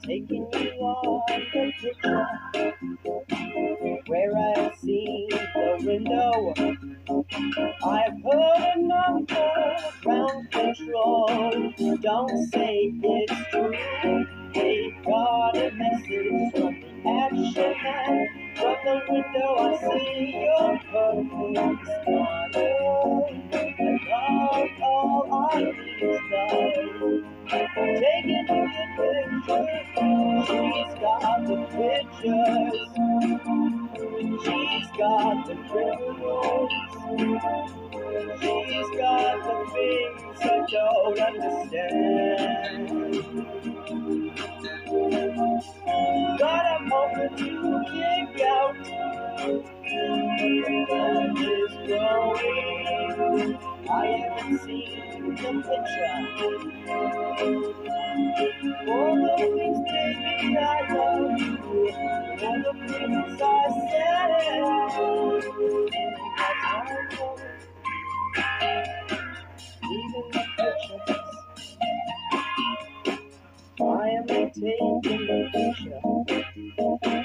taking you on the picture where I see the window. I've heard enough of ground control. Don't say it's true. They got a message from the action man. From the window I see your perfect smile. And love, all I need is love. Taking the pictures, she's got the pictures. She's got the criminals. She's got the things I don't understand. But I'm hoping to kick out. The time is growing. I haven't seen the picture. All the things, baby, I love you. All the things I said. That time for even the pictures. I am taking the picture.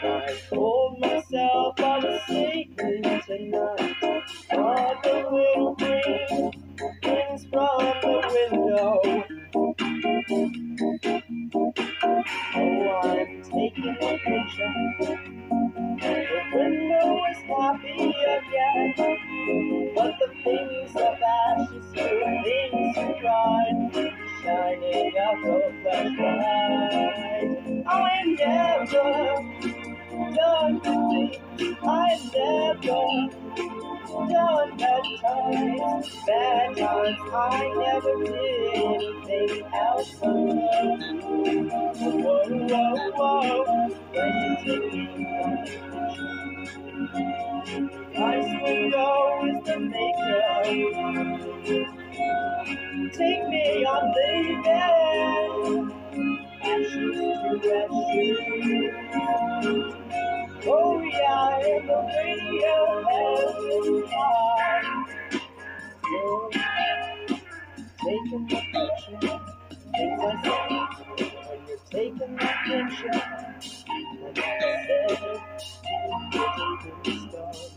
I told myself I was sleeping tonight. But the wind brings from the window. Oh, I'm taking a picture. The window is happy again. But the things of ashes, the things of pride, shining out the flashlight. I am never done with things. I'm never done bad times. Bad times, I never did anything else but love you. Whoa, whoa, whoa, when you take me on the picture. Nice window is the maker. Take me on, baby. Ashes to ashes. Oh yeah, and the radio has been on. You're taking the picture. Things I see when you're taking the picture. And I said, you're taking the stone.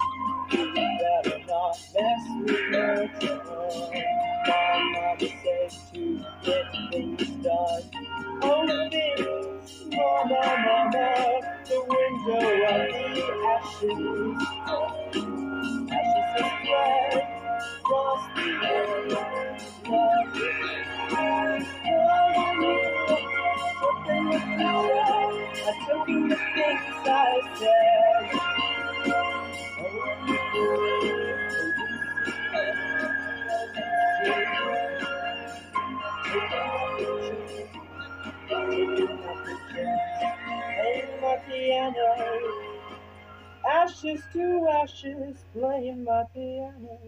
You better not mess with your tongue. My mama says to get things done. Oh, things, mama, the window of the ashes. Ashes is black, across the air. Love it. Took in the picture, I took in the things I said. Playing my piano, ashes to ashes, playing my piano.